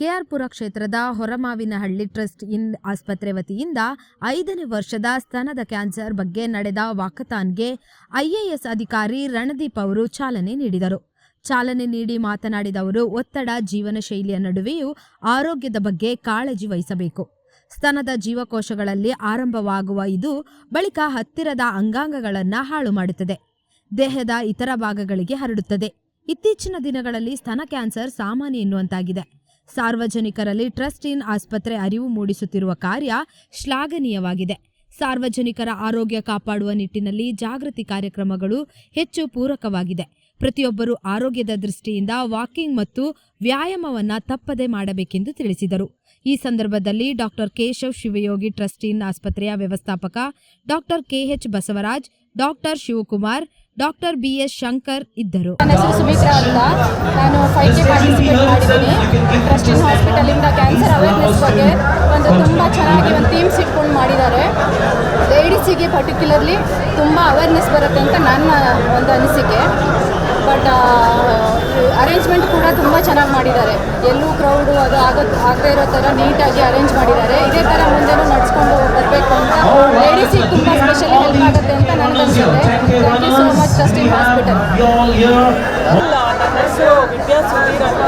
ಕೆಆರ್ಪುರ ಕ್ಷೇತ್ರದ ಹೊರಮಾವಿನಹಳ್ಳಿ trust in ಆಸ್ಪತ್ರೆ ವತಿಯಿಂದ 5ನೇ ವರ್ಷದ ಸ್ತನದ ಕ್ಯಾನ್ಸರ್ ಬಗ್ಗೆ ನಡೆದ ವಾಕಥಾನ್ಗೆ ಐಎಎಸ್ ಅಧಿಕಾರಿ ರಣದೀಪ್ ಅವರು ಚಾಲನೆ ನೀಡಿದರು. ಚಾಲನೆ ನೀಡಿ ಮಾತನಾಡಿದ ಅವರು, ಒತ್ತಡ, ಜೀವನ ಶೈಲಿಯ ನಡುವೆಯೂ ಆರೋಗ್ಯದ ಬಗ್ಗೆ ಕಾಳಜಿ ವಹಿಸಬೇಕು. ಸ್ತನದ ಜೀವಕೋಶಗಳಲ್ಲಿ ಆರಂಭವಾಗುವ ಇದು ಬಳಿಕ ಹತ್ತಿರದ ಅಂಗಾಂಗಗಳನ್ನು ಹಾಳು ಮಾಡುತ್ತದೆ. ದೇಹದ ಇತರ ಭಾಗಗಳಿಗೆ ಹರಡುತ್ತದೆ. ಇತ್ತೀಚಿನ ದಿನಗಳಲ್ಲಿ ಸ್ತನ ಕ್ಯಾನ್ಸರ್ ಸಾಮಾನ್ಯ ಎನ್ನುವಂತಾಗಿದೆ. ಸಾರ್ವಜನಿಕರಲ್ಲಿ ಟ್ರಸ್ಟ್ ಇನ್ ಆಸ್ಪತ್ರೆ ಅರಿವು ಮೂಡಿಸುತ್ತಿರುವ ಕಾರ್ಯ ಶ್ಲಾಘನೀಯವಾಗಿದೆ. ಸಾರ್ವಜನಿಕರ ಆರೋಗ್ಯ ಕಾಪಾಡುವ ನಿಟ್ಟಿನಲ್ಲಿ ಜಾಗೃತಿ ಕಾರ್ಯಕ್ರಮಗಳು ಹೆಚ್ಚು ಪೂರಕವಾಗಿದೆ. ಪ್ರತಿಯೊಬ್ಬರು ಆರೋಗ್ಯದ ದೃಷ್ಟಿಯಿಂದ ವಾಕಿಂಗ್ ಮತ್ತು ವ್ಯಾಯಾಮವನ್ನು ತಪ್ಪದೆ ಮಾಡಬೇಕೆಂದು ತಿಳಿಸಿದರು. ಈ ಸಂದರ್ಭದಲ್ಲಿ doctor Keshav Shivayogi trust in ಆಸ್ಪತ್ರೆಯ ವ್ಯವಸ್ಥಾಪಕ doctor KH Basavaraj, doctor Shivakumar, doctor BS Shankar ಇದ್ದರು. ನನ್ನ ಹೆಸರು ಸುಮಿತ್ರಾ ಅಂತ. ನಾನು 5K ಪಾರ್ಟಿಸಿಪೇಟ್ ಮಾಡಿದ್ದೀನಿ. ಟ್ರಸ್ಟ್ ಇನ್ ಹಾಸ್ಪಿಟಲಿಂದ ಕ್ಯಾನ್ಸರ್ ಅವೇರ್ನೆಸ್ ಬಗ್ಗೆ ತುಂಬ ಚೆನ್ನಾಗಿ ಒಂದು ಥೀಮ್ಸ್ ಇಟ್ಕೊಂಡು ಮಾಡಿದ್ದಾರೆ. ಲೇಡೀಸಿಗೆ ಪರ್ಟಿಕ್ಯುಲರ್ಲಿ ತುಂಬ ಅವೇರ್ನೆಸ್ ಬರುತ್ತೆ ಅಂತ ನನ್ನ ಒಂದು ಅನಿಸಿಕೆ. ಬಟ್ ಅರೇಂಜ್ಮೆಂಟ್ ಕೂಡ ತುಂಬ ಚೆನ್ನಾಗಿ ಮಾಡಿದ್ದಾರೆ. ಎಲ್ಲೂ ಕ್ರೌಡು ಅದು ಆಗದೇ ಇರೋ ಥರ ನೀಟಾಗಿ ಅರೇಂಜ್ ಮಾಡಿದ್ದಾರೆ. ಇದೇ ಥರ ಮುಂದೆನೂ ನಡ್ಸ್ಕೊಂಡು ಬರಬೇಕು ಅಂತ ಲೇಡೀಸಿಗೆ ತುಂಬ ಸ್ಪೆಷಲಿ ಹೆಲ್ಪ್ ಆಗುತ್ತೆ ಅಂತ ನನಗನ್ಸುತ್ತೆ. Thank you so much trust in hospital. ನನ್ನ ಹೆಸರು ವಿದ್ಯಾ ಸುಧೀರ್ ಅಂತ.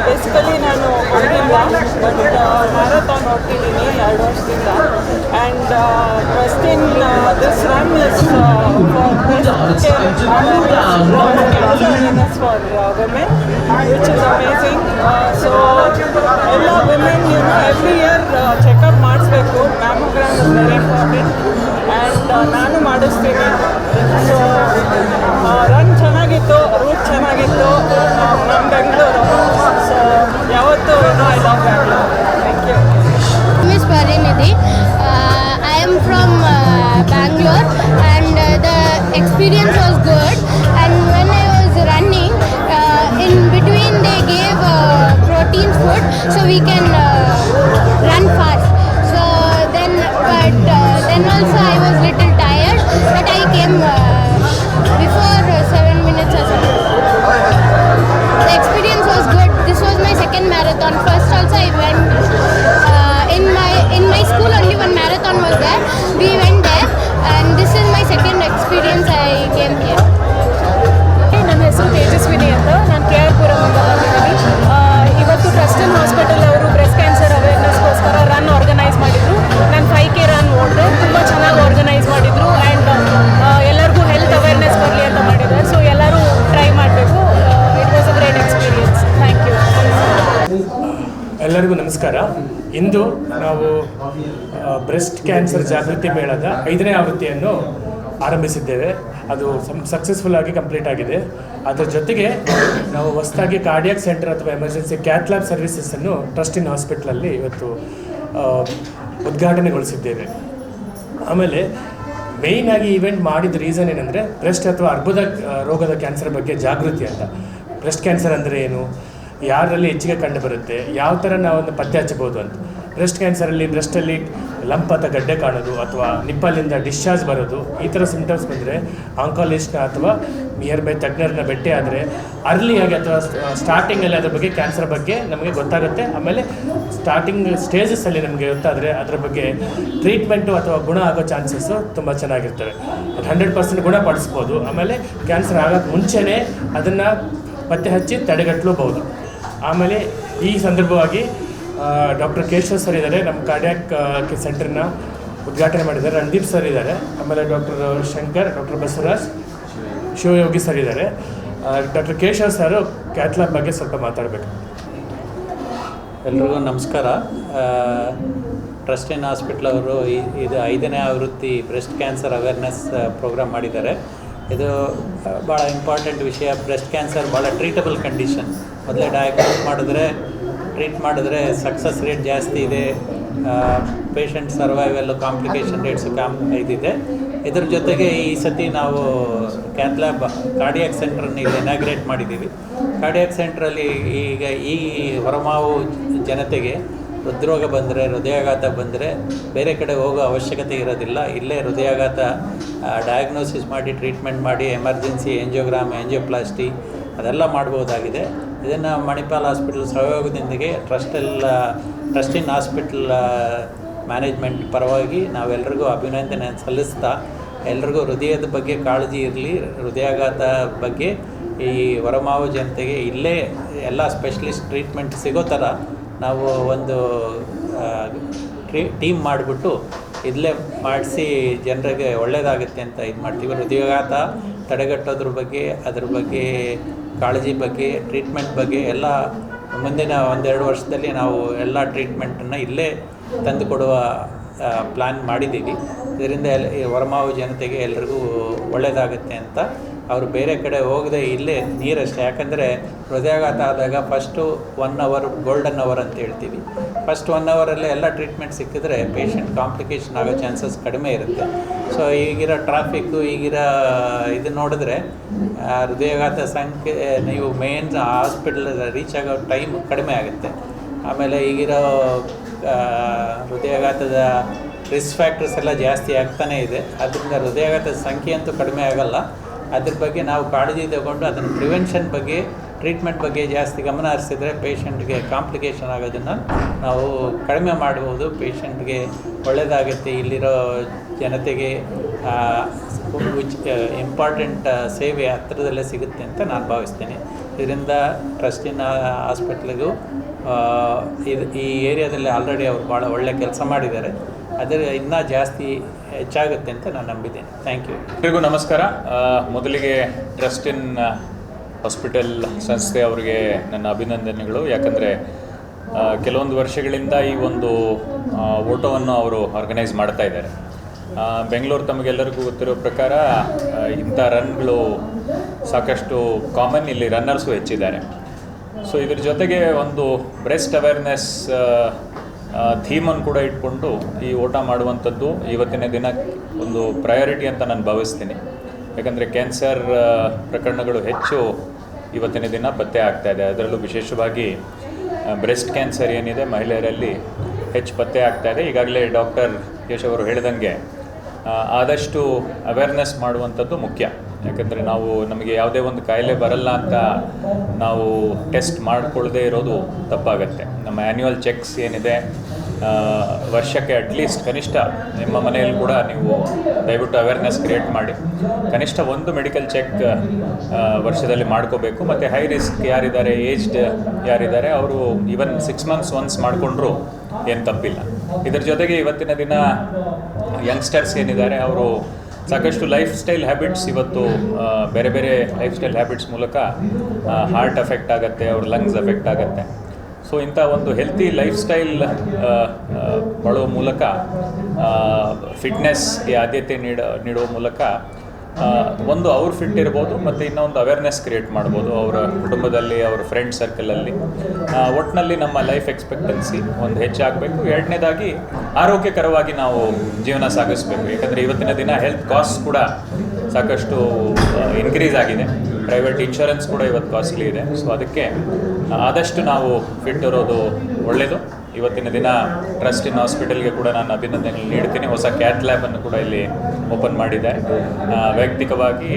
ಬೇಸಿಕಲಿ ನಾನು ಮನೆಯಿಂದ ಮ್ಯಾರಥಾನ್ ನೋಡ್ತಿದ್ದೀನಿ 2 ವರ್ಷದಿಂದ. And trust in this run is for women, which is amazing. So all women, every year checkup ಮಾಡಿಸ್ಬೇಕು. Mammogram is very important and ನಾನು ಮಾಡಿಸ್ತೀನಿ. So run ಚೆನ್ನಾಗಿತ್ತು, ರೂಟ್ ಚೆನ್ನಾಗಿತ್ತು. ನಮ್ಮ ಬೆಂಗಳೂರು, ಸೊ ಯಾವತ್ತೂ I love Bangalore. Thank you. Miss Parinidhi. I am from Bangalore and the experience was good. And when I was running, in between they gave protein food so we can run fast. So then, but then also I was little tired, but I came before 7 minutes or something. The experience was good. This was my second marathon. First also I went in my school, only one marathon was there. We went there and this is my second experience I came here. ನನ್ನ ಹೆಸರು ತೇಜಸ್ವಿನಿ ಅಂತ. ನಾನು ಕೆಆರ್ಪುರದಿಂದ ಬಂದಿದ್ದೀನಿ. ಇವತ್ತು trust in hospital ಅವರು breast cancer ಅವೇರ್ನೆಸ್ಗೋಸ್ಕರ run organise ಮಾಡಿದರು. ನಾನು 5K run ಓಡಿದೆ. ತುಂಬ ಚೆನ್ನಾಗಿ ಆರ್ಗನೈಸ್ ಮಾಡಿದರು ಆ್ಯಂಡ್ ಎಲ್ಲರಿಗೂ ಹೆಲ್ತ್ ಅವೇರ್ನೆಸ್ ಬರಲಿ ಅಂತ ಮಾಡಿದ್ದಾರೆ. ಸೊ ಎಲ್ಲರೂ ಟ್ರೈ ಮಾಡಬೇಕು. It was a great experience. Thank you. ಎಲ್ಲರಿಗೂ ನಮಸ್ಕಾರ. ಇಂದು ನಾವು ಬ್ರೆಸ್ಟ್ ಕ್ಯಾನ್ಸರ್ ಜಾಗೃತಿ ಮೇಳದ 5ನೇ ಆವೃತ್ತಿಯನ್ನು ಆರಂಭಿಸಿದ್ದೇವೆ. ಅದು ಸಕ್ಸಸ್ಫುಲ್ ಆಗಿ ಕಂಪ್ಲೀಟ್ ಆಗಿದೆ. ಅದರ ಜೊತೆಗೆ ನಾವು ಹೊಸದಾಗಿ ಕಾರ್ಡಿಯಾಕ್ ಸೆಂಟರ್ ಅಥವಾ ಎಮರ್ಜೆನ್ಸಿ ಕ್ಯಾತ್ ಲ್ಯಾಬ್ ಸರ್ವಿಸಸ್ಸನ್ನು ಟ್ರಸ್ಟ್ ಇನ್ ಹಾಸ್ಪಿಟ್ಲಲ್ಲಿ ಇವತ್ತು ಉದ್ಘಾಟನೆಗೊಳಿಸಿದ್ದೇವೆ. ಆಮೇಲೆ ಮೇಯ್ನಾಗಿ ಈವೆಂಟ್ ಮಾಡಿದ ರೀಸನ್ ಏನಂದರೆ ಬ್ರೆಸ್ಟ್ ಅಥವಾ ಅರ್ಬುದ ರೋಗದ ಕ್ಯಾನ್ಸರ್ ಬಗ್ಗೆ ಜಾಗೃತಿ ಅಂತ. ಬ್ರೆಸ್ಟ್ ಕ್ಯಾನ್ಸರ್ ಅಂದರೆ ಏನು, ಯಾರಲ್ಲಿ ಹೆಚ್ಚಿಗೆ ಕಂಡುಬರುತ್ತೆ, ಯಾವ ಥರ ನಾವೊಂದು ಪತ್ತೆ ಹಚ್ಚಬಹುದು ಅಂತ. ಬ್ರೆಸ್ಟ್ ಕ್ಯಾನ್ಸರಲ್ಲಿ ಬ್ರೆಸ್ಟಲ್ಲಿ ಲಂಪ್ ಅಥವಾ ಗಡ್ಡೆ ಕಾಣೋದು ಅಥವಾ ನಿಪ್ಪಲ್ಲಿಂದ ಡಿಸ್ಚಾರ್ಜ್ ಬರೋದು, ಈ ಥರ ಸಿಂಪ್ಟಮ್ಸ್ ಬಂದರೆ ಆಂಕಾಲಜಿಸ್ಟ್ನ ಅಥವಾ ನಿಯರ್ ಬೈ ತಜ್ಞರನ್ನ ಭೇಟಿ ಆದರೆ ಅರ್ಲಿಯಾಗಿ ಅಥವಾ ಸ್ಟಾರ್ಟಿಂಗಲ್ಲಿ ಅದ್ರ ಬಗ್ಗೆ ಕ್ಯಾನ್ಸರ್ ಬಗ್ಗೆ ನಮಗೆ ಗೊತ್ತಾಗುತ್ತೆ. ಆಮೇಲೆ ಸ್ಟಾರ್ಟಿಂಗ್ ಸ್ಟೇಜಸ್ಸಲ್ಲಿ ನಮಗೆ ಗೊತ್ತಾದರೆ ಅದರ ಬಗ್ಗೆ ಟ್ರೀಟ್ಮೆಂಟು ಅಥವಾ ಗುಣ ಆಗೋ ಚಾನ್ಸಸ್ಸು ತುಂಬ ಚೆನ್ನಾಗಿರ್ತವೆ. 100% ಗುಣಪಡಿಸ್ಬೋದು. ಆಮೇಲೆ ಕ್ಯಾನ್ಸರ್ ಆಗೋಕ್ಕೆ ಮುಂಚೆನೇ ಅದನ್ನು ಪತ್ತೆ ಹಚ್ಚಿ ತಡೆಗಟ್ಟಲೂಬಹುದು. ಆಮೇಲೆ ಈ ಸಂದರ್ಭವಾಗಿ ಡಾಕ್ಟರ್ ಕೇಶವ್ ಸರ್ ಇದ್ದಾರೆ, ನಮ್ಮ ಕಾರ್ಡಿಯಾಕ್ ಸೆಂಟರ್ನ ಉದ್ಘಾಟನೆ ಮಾಡಿದ್ದಾರೆ. ರಣದೀಪ್ ಸರ್ ಇದ್ದಾರೆ. ಆಮೇಲೆ doctor Shankar, doctor Basavaraj, Shivayogi sir ಇದ್ದಾರೆ. Doctor Keshav sir cath lab ಬಗ್ಗೆ ಸ್ವಲ್ಪ ಮಾತಾಡಬೇಕು. ಎಲ್ರಿಗೂ ನಮಸ್ಕಾರ. ಟ್ರಸ್ಟ್ ಇನ್ ಹಾಸ್ಪಿಟ್ಲ್ ಅವರು ಇದು 5ನೇ ಆವೃತ್ತಿ ಬ್ರೆಸ್ಟ್ ಕ್ಯಾನ್ಸರ್ ಅವೇರ್ನೆಸ್ ಪ್ರೋಗ್ರಾಮ್ ಮಾಡಿದ್ದಾರೆ. ಇದು ಭಾಳ ಇಂಪಾರ್ಟೆಂಟ್ ವಿಷಯ. ಬ್ರೆಸ್ಟ್ ಕ್ಯಾನ್ಸರ್ ಭಾಳ ಟ್ರೀಟಬಲ್ ಕಂಡೀಷನ್. ಮೊದಲೇ ಡಯಾಗ್ನೋಸ್ ಟ್ರೀಟ್ ಮಾಡಿದ್ರೆ ಸಕ್ಸಸ್ ರೇಟ್ ಜಾಸ್ತಿ ಇದೆ. ಪೇಷಂಟ್ ಸರ್ವೈವಲ್ಲು, ಕಾಂಪ್ಲಿಕೇಶನ್ ರೇಟ್ಸು ಇದಿದೆ. ಇದ್ರ ಜೊತೆಗೆ ಈ ಸತಿ ನಾವು ಕ್ಯಾತ್ ಲ್ಯಾಬ್ ಕಾರ್ಡಿಯಾಕ್ ಸೆಂಟ್ರನ್ನ ಇಲ್ಲಿ ಇನಾಗ್ರೇಟ್ ಮಾಡಿದ್ದೀವಿ. ಕಾರ್ಡಿಯಾಕ್ ಸೆಂಟ್ರಲ್ಲಿ ಈಗ ಈ ಹೊರಮಾವು ಜನತೆಗೆ ಹೃದ್ರೋಗ ಬಂದರೆ, ಹೃದಯಾಘಾತ ಬಂದರೆ ಬೇರೆ ಕಡೆ ಹೋಗೋ ಅವಶ್ಯಕತೆ ಇರೋದಿಲ್ಲ. ಇಲ್ಲೇ ಹೃದಯಾಘಾತ ಡಯಾಗ್ನೋಸಿಸ್ ಮಾಡಿ ಟ್ರೀಟ್ಮೆಂಟ್ ಮಾಡಿ ಎಮರ್ಜೆನ್ಸಿ ಎಂಜಿಯೋಗ್ರಾಮ್, ಎಂಜಿಯೋಪ್ಲಾಸ್ಟಿ ಅದೆಲ್ಲ ಮಾಡ್ಬೋದಾಗಿದೆ. ಇದನ್ನು ಮಣಿಪಾಲ್ ಹಾಸ್ಪಿಟಲ್ ಸಹಯೋಗದೊಂದಿಗೆ ಟ್ರಸ್ಟಿನ್ ಹಾಸ್ಪಿಟಲ್ ಮ್ಯಾನೇಜ್ಮೆಂಟ್ ಪರವಾಗಿ ನಾವೆಲ್ಲರಿಗೂ ಅಭಿನಂದನೆ ಸಲ್ಲಿಸ್ತಾ, ಎಲ್ರಿಗೂ ಹೃದಯದ ಬಗ್ಗೆ ಕಾಳಜಿ ಇರಲಿ. ಹೃದಯಾಘಾತ ಬಗ್ಗೆ ಈ ಹೊರಮಾವು ಜನತೆಗೆ ಇಲ್ಲೇ ಎಲ್ಲ ಸ್ಪೆಷಲಿಸ್ಟ್ ಟ್ರೀಟ್ಮೆಂಟ್ ಸಿಗೋ ಥರ ನಾವು ಒಂದು ಟೀಮ್ ಮಾಡಿಬಿಟ್ಟು ಇಲ್ಲೇ ಮಾಡಿಸಿ ಜನರಿಗೆ ಒಳ್ಳೆಯದಾಗುತ್ತೆ ಅಂತ ಇದು ಮಾಡ್ತೀವಿ. ಹೃದಯಾಘಾತ ತಡೆಗಟ್ಟೋದ್ರ ಬಗ್ಗೆ, ಅದ್ರ ಬಗ್ಗೆ ಕಾಳಜಿ ಬಗ್ಗೆ, ಟ್ರೀಟ್ಮೆಂಟ್ ಬಗ್ಗೆ ಎಲ್ಲ ಮುಂದಿನ 1-2 ವರ್ಷದಲ್ಲಿ ನಾವು ಎಲ್ಲ ಟ್ರೀಟ್ಮೆಂಟನ್ನು ಇಲ್ಲೇ ತಂದು ಕೊಡುವ ಪ್ಲ್ಯಾನ್ ಮಾಡಿದ್ದೀವಿ. ಇದರಿಂದ ಹೊರಮಾವು ಜನತೆಗೆ ಎಲ್ರಿಗೂ ಒಳ್ಳೆಯದಾಗುತ್ತೆ ಅಂತ. ಅವರು ಬೇರೆ ಕಡೆ ಹೋಗದೆ ಇಲ್ಲೇ ನೀರಷ್ಟೇ. ಯಾಕಂದರೆ ಹೃದಯಾಘಾತ ಆದಾಗ ಫಸ್ಟು 1 ಅವರ್ ಗೋಲ್ಡನ್ ಅವರ್ ಅಂತ ಹೇಳ್ತೀವಿ. ಫಸ್ಟ್ 1 ಅವರಲ್ಲೇ ಎಲ್ಲ ಟ್ರೀಟ್ಮೆಂಟ್ ಸಿಕ್ಕಿದ್ರೆ ಪೇಷಂಟ್ ಕಾಂಪ್ಲಿಕೇಶನ್ ಆಗೋ ಚಾನ್ಸಸ್ ಕಡಿಮೆ ಇರುತ್ತೆ. ಸೊ ಈಗಿರೋ ಟ್ರಾಫಿಕ್ಕು, ಈಗಿರೋ ಇದು ನೋಡಿದ್ರೆ ಹೃದಯಾಘಾತ ಸಂಖ್ಯೆ, ನೀವು ಮೇನ್ ಹಾಸ್ಪಿಟಲ್ ರೀಚ್ ಆಗೋ ಟೈಮ್ ಕಡಿಮೆ ಆಗುತ್ತೆ. ಆಮೇಲೆ ಈಗಿರೋ ಹೃದಯಾಘಾತದ ರಿಸ್ಕ್ ಫ್ಯಾಕ್ಟರ್ಸ್ ಎಲ್ಲ ಜಾಸ್ತಿ ಆಗ್ತಾನೇ ಇದೆ. ಅದರಿಂದ ಹೃದಯಾಘಾತದ ಸಂಖ್ಯೆ ಅಂತೂ ಕಡಿಮೆ ಆಗೋಲ್ಲ. ಅದ್ರ ಬಗ್ಗೆ ನಾವು ಕಾಳಜಿ ತಗೊಂಡು ಅದನ್ನು ಪ್ರಿವೆನ್ಷನ್ ಬಗ್ಗೆ, ಟ್ರೀಟ್ಮೆಂಟ್ ಬಗ್ಗೆ ಜಾಸ್ತಿ ಗಮನ ಹರಿಸಿದ್ರೆ ಪೇಷಂಟ್ಗೆ ಕಾಂಪ್ಲಿಕೇಶನ್ ಆಗೋದನ್ನು ನಾವು ಕಡಿಮೆ ಮಾಡ್ಬೋದು. ಪೇಷಂಟ್ಗೆ ಒಳ್ಳೆಯದಾಗುತ್ತೆ. ಇಲ್ಲಿರೋ ಜನತೆಗೆ ಇಂಪಾರ್ಟೆಂಟ್ ಸೇವೆ ಹತ್ತಿರದಲ್ಲೇ ಸಿಗುತ್ತೆ ಅಂತ ನಾನು ಭಾವಿಸ್ತೀನಿ. ಇದರಿಂದ ಟ್ರಸ್ಟಿನ ಹಾಸ್ಪಿಟ್ಲಿಗೂ ಈ ಏರಿಯಾದಲ್ಲಿ ಆಲ್ರೆಡಿ ಅವರು ಭಾಳ ಒಳ್ಳೆಯ ಕೆಲಸ ಮಾಡಿದ್ದಾರೆ. ಅದರ ಇನ್ನೂ ಜಾಸ್ತಿ ಹೆಚ್ಚಾಗುತ್ತೆ ಅಂತ ನಾನು ನಂಬಿದ್ದೇನೆ. Thank you. ಎಲ್ರಿಗೂ ನಮಸ್ಕಾರ. ಮೊದಲಿಗೆ ಟ್ರಸ್ಟಿನ್ ಹಾಸ್ಪಿಟಲ್ ಸಂಸ್ಥೆ ಅವರಿಗೆ ನನ್ನ ಅಭಿನಂದನೆಗಳು. ಯಾಕಂದರೆ ಕೆಲವೊಂದು ವರ್ಷಗಳಿಂದ ಈ ಒಂದು ಓಟವನ್ನು ಅವರು ಆರ್ಗನೈಸ್ ಮಾಡ್ತಾ ಇದ್ದಾರೆ. ಬೆಂಗಳೂರು ತಮಗೆಲ್ಲರಿಗೂ ಗೊತ್ತಿರೋ ಪ್ರಕಾರ ಇಂಥ ರನ್ಗಳು ಸಾಕಷ್ಟು ಕಾಮನ್, ಇಲ್ಲಿ ರನ್ನರ್ಸು ಹೆಚ್ಚಿದ್ದಾರೆ. ಸೊ ಇದ್ರ ಜೊತೆಗೆ ಒಂದು ಬ್ರೆಸ್ಟ್ ಅವೇರ್ನೆಸ್ ಥೀಮನ್ನು ಕೂಡ ಇಟ್ಕೊಂಡು ಈ ಓಟ ಮಾಡುವಂಥದ್ದು ಇವತ್ತಿನ ದಿನ ಒಂದು ಪ್ರಯಾರಿಟಿ ಅಂತ ನಾನು ಭಾವಿಸ್ತೀನಿ. ಯಾಕಂದರೆ ಕ್ಯಾನ್ಸರ್ ಪ್ರಕರಣಗಳು ಹೆಚ್ಚು ಇವತ್ತಿನ ದಿನ ಪತ್ತೆ ಆಗ್ತಾಯಿದೆ. ಅದರಲ್ಲೂ ವಿಶೇಷವಾಗಿ ಬ್ರೆಸ್ಟ್ ಕ್ಯಾನ್ಸರ್ ಏನಿದೆ ಮಹಿಳೆಯರಲ್ಲಿ ಹೆಚ್ಚು ಪತ್ತೆ ಆಗ್ತಾಯಿದೆ. ಈಗಾಗಲೇ ಡಾಕ್ಟರ್ ಯಶ್ ಅವರು ಹೇಳಿದಂಗೆ ಆದಷ್ಟು ಅವೇರ್ನೆಸ್ ಮಾಡುವಂಥದ್ದು ಮುಖ್ಯ. ಯಾಕಂದರೆ ನಮಗೆ ಯಾವುದೇ ಒಂದು ಕಾಯಿಲೆ ಬರಲ್ಲ ಅಂತ ನಾವು ಟೆಸ್ಟ್ ಮಾಡಿಕೊಳ್ಳದೆ ಇರೋದು ತಪ್ಪಾಗತ್ತೆ. ನಮ್ಮ ಆ್ಯನ್ಯುವಲ್ ಚೆಕ್ಸ್ ಏನಿದೆ ವರ್ಷಕ್ಕೆ ಅಟ್ಲೀಸ್ಟ್ ಕನಿಷ್ಠ ನಿಮ್ಮ ಮನೆಯಲ್ಲಿ ಕೂಡ ನೀವು ದಯವಿಟ್ಟು ಅವೇರ್ನೆಸ್ ಕ್ರಿಯೇಟ್ ಮಾಡಿ. ಕನಿಷ್ಠ ಒಂದು ಮೆಡಿಕಲ್ ಚೆಕ್ ವರ್ಷದಲ್ಲಿ ಮಾಡ್ಕೋಬೇಕು. ಮತ್ತು ಹೈ ರಿಸ್ಕ್ ಯಾರಿದ್ದಾರೆ, ಏಜ್ಡ್ ಯಾರಿದ್ದಾರೆ, ಅವರು ಈವನ್ 6 ಮಂತ್ಸ್ ಒನ್ಸ್ ಮಾಡಿಕೊಂಡ್ರೂ ಏನು ತಪ್ಪಿಲ್ಲ. ಇದರ ಜೊತೆಗೆ ಇವತ್ತಿನ ದಿನ ಯಂಗ್ಸ್ಟರ್ಸ್ ಏನಿದ್ದಾರೆ ಅವರು ಸಾಕಷ್ಟು ಲೈಫ್ ಸ್ಟೈಲ್ ಹ್ಯಾಬಿಟ್ಸ್ ಇವತ್ತು ಬೇರೆ ಬೇರೆ ಲೈಫ್ ಸ್ಟೈಲ್ ಹ್ಯಾಬಿಟ್ಸ್ ಮೂಲಕ ಹಾರ್ಟ್ ಎಫೆಕ್ಟ್ ಆಗುತ್ತೆ, ಅವ್ರ ಲಂಗ್ಸ್ ಎಫೆಕ್ಟ್ ಆಗುತ್ತೆ. ಸೊ ಇಂಥ ಒಂದು ಹೆಲ್ತಿ ಲೈಫ್ ಸ್ಟೈಲ್ ಮಾಡುವ ಮೂಲಕ ಫಿಟ್ನೆಸ್ಗೆ ಆದ್ಯತೆ ನೀಡುವ ಮೂಲಕ ಒಂದು ಅವ್ರು ಫಿಟ್ ಇರ್ಬೋದು ಮತ್ತು ಇನ್ನೊಂದು ಅವೇರ್ನೆಸ್ ಕ್ರಿಯೇಟ್ ಮಾಡ್ಬೋದು ಅವರ ಕುಟುಂಬದಲ್ಲಿ, ಅವರ ಫ್ರೆಂಡ್ ಸರ್ಕಲಲ್ಲಿ. ಒಟ್ಟಿನಲ್ಲಿ ನಮ್ಮ ಲೈಫ್ ಎಕ್ಸ್ಪೆಕ್ಟೆನ್ಸಿ ಒಂದು ಹೆಚ್ಚಾಗಬೇಕು. ಎರಡನೇದಾಗಿ ಆರೋಗ್ಯಕರವಾಗಿ ನಾವು ಜೀವನ ಸಾಗಿಸಬೇಕು. ಯಾಕಂದರೆ ಇವತ್ತಿನ ದಿನ ಹೆಲ್ತ್ ಕಾಸ್ಟ್ ಕೂಡ ಸಾಕಷ್ಟು ಇನ್ಕ್ರೀಸ್ ಆಗಿದೆ. ಪ್ರೈವೇಟ್ ಇನ್ಶೂರೆನ್ಸ್ ಕೂಡ ಇವತ್ತು ಕಾಸ್ಟ್ಲಿ ಇದೆ. ಸೊ ಅದಕ್ಕೆ ಆದಷ್ಟು ನಾವು ಫಿಟ್ ಇರೋದು ಒಳ್ಳೆಯದು. ಇವತ್ತಿನ ದಿನ ಟ್ರಸ್ಟಿನ್ ಹಾಸ್ಪಿಟಲ್ಗೆ ಕೂಡ ನಾನು ಅಭಿನಂದನೆ ನೀಡ್ತೀನಿ. ಹೊಸ ಕ್ಯಾತ್ ಲ್ಯಾಬನ್ನು ಕೂಡ ಇಲ್ಲಿ ಓಪನ್ ಮಾಡಿದೆ. ವೈಯಕ್ತಿಕವಾಗಿ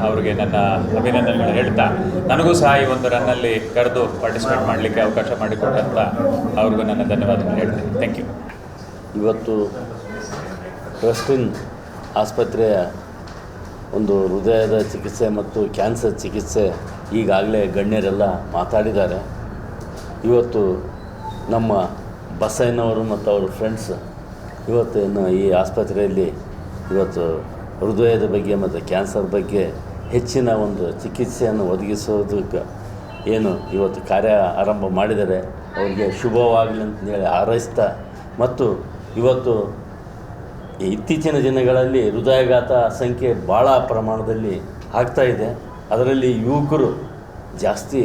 ಅವರಿಗೆ ನನ್ನ ಅಭಿನಂದನೆಗಳು ಹೇಳ್ತಾ, ನನಗೂ ಸಹ ಈ ಒಂದು ರನ್ನಲ್ಲಿ ಕರೆದು ಪಾರ್ಟಿಸಿಪೇಟ್ ಮಾಡಲಿಕ್ಕೆ ಅವಕಾಶ ಮಾಡಿಕೊಟ್ಟಂತ ಅವ್ರಿಗೂ ನನ್ನ ಧನ್ಯವಾದಗಳು ಹೇಳ್ತೀನಿ. Thank you. ಇವತ್ತು ಟ್ರಸ್ಟಿನ್ ಆಸ್ಪತ್ರೆಯ ಒಂದು ಹೃದಯದ ಚಿಕಿತ್ಸೆ ಮತ್ತು ಕ್ಯಾನ್ಸರ್ ಚಿಕಿತ್ಸೆ ಈಗಾಗಲೇ ಗಣ್ಯರೆಲ್ಲ ಮಾತಾಡಿದ್ದಾರೆ. ಇವತ್ತು ನಮ್ಮ ಬಸಯ್ಯನವರು ಮತ್ತು ಅವ್ರ ಫ್ರೆಂಡ್ಸ್ ಇವತ್ತು ಈ ಆಸ್ಪತ್ರೆಯಲ್ಲಿ ಇವತ್ತು ಹೃದಯದ ಬಗ್ಗೆ ಮತ್ತು ಕ್ಯಾನ್ಸರ್ ಬಗ್ಗೆ ಹೆಚ್ಚಿನ ಒಂದು ಚಿಕಿತ್ಸೆಯನ್ನು ಒದಗಿಸೋದಕ್ಕೆ ಏನು ಇವತ್ತು ಕಾರ್ಯ ಆರಂಭ ಮಾಡಿದರೆ ಅವರಿಗೆ ಶುಭವಾಗಲಿ ಅಂತೇಳಿ ಹಾರೈಸ್ತಾ, ಮತ್ತು ಇವತ್ತು ಇತ್ತೀಚಿನ ದಿನಗಳಲ್ಲಿ ಹೃದಯಾಘಾತ ಸಂಖ್ಯೆ ಭಾಳ ಪ್ರಮಾಣದಲ್ಲಿ ಆಗ್ತಾಯಿದೆ. ಅದರಲ್ಲಿ ಯುವಕರು ಜಾಸ್ತಿ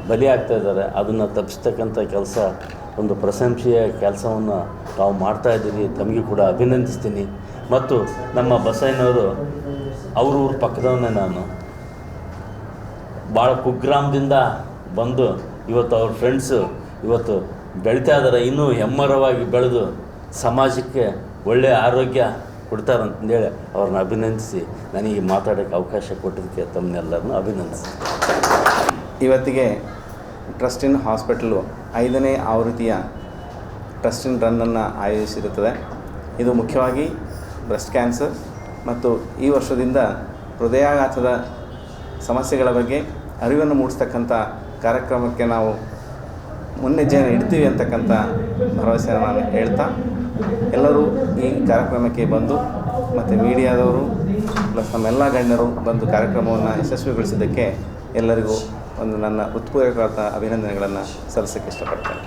ಬಲಿಯಾಗ್ತಾ ಇದ್ದಾರೆ. ಅದನ್ನು ತಪ್ಪಿಸ್ತಕ್ಕಂಥ ಕೆಲಸ, ಒಂದು ಪ್ರಶಂಸೆಯ ಕೆಲಸವನ್ನು ತಾವು ಮಾಡ್ತಾಯಿದ್ದೀರಿ. ತಮಗೆ ಕೂಡ ಅಭಿನಂದಿಸ್ತೀನಿ. ಮತ್ತು ನಮ್ಮ ಬಸಯ್ಯನವರು ಅವ್ರ ಊರ ಪಕ್ಕದವನ್ನೇ ನಾನು, ಭಾಳ ಕುಗ್ರಾಮದಿಂದ ಬಂದು ಇವತ್ತು ಅವ್ರ ಫ್ರೆಂಡ್ಸು ಇವತ್ತು ಬೆಳೀತಾ ಇದ್ದಾರೆ, ಇನ್ನೂ ಹೆಮ್ಮರವಾಗಿ ಬೆಳೆದು ಸಮಾಜಕ್ಕೆ ಒಳ್ಳೆಯ ಆರೋಗ್ಯ ಕೊಡ್ತಾರಂತಂದೇಳಿ ಅವ್ರನ್ನ ಅಭಿನಂದಿಸಿ ನನಗೆ ಮಾತಾಡೋಕ್ಕೆ ಅವಕಾಶ ಕೊಟ್ಟಿದ್ದಕ್ಕೆ ತಮ್ಮನ್ನೆಲ್ಲರನ್ನೂ ಅಭಿನಂದಿಸಿ. ಇವತ್ತಿಗೆ ಟ್ರಸ್ಟಿನ್ ಹಾಸ್ಪಿಟಲು 5ನೇ ಆವೃತ್ತಿಯ ಟ್ರಸ್ಟಿನ್ ರನ್ನನ್ನು ಆಯೋಜಿಸಿರುತ್ತದೆ. ಇದು ಮುಖ್ಯವಾಗಿ ಬ್ರೆಸ್ಟ್ ಕ್ಯಾನ್ಸರ್ ಮತ್ತು ಈ ವರ್ಷದಿಂದ ಹೃದಯಾಘಾತದ ಸಮಸ್ಯೆಗಳ ಬಗ್ಗೆ ಅರಿವನ್ನು ಮೂಡಿಸ್ತಕ್ಕಂಥ ಕಾರ್ಯಕ್ರಮಕ್ಕೆ ನಾವು ಮುನ್ನೆಜ್ಜೆಯನ್ನು ಇಡ್ತೀವಿ ಅಂತಕ್ಕಂಥ ಭರವಸೆಯನ್ನು ನಾನು ಹೇಳ್ತಾ, ಎಲ್ಲರೂ ಈ ಕಾರ್ಯಕ್ರಮಕ್ಕೆ ಬಂದು ಮತ್ತು ಮೀಡಿಯಾದವರು ಪ್ಲಸ್ ನಮ್ಮೆಲ್ಲ ಗಣ್ಯರು ಬಂದು ಕಾರ್ಯಕ್ರಮವನ್ನು ಯಶಸ್ವಿಗೊಳಿಸಿದ್ದಕ್ಕೆ ಎಲ್ಲರಿಗೂ ಒಂದು ನನ್ನ ಹೃತ್ಪೂರ್ವಕವಾದ ಅಭಿನಂದನೆಗಳನ್ನು ಸಲ್ಲಿಸೋಕ್ಕೆ ಇಷ್ಟಪಡ್ತೇನೆ.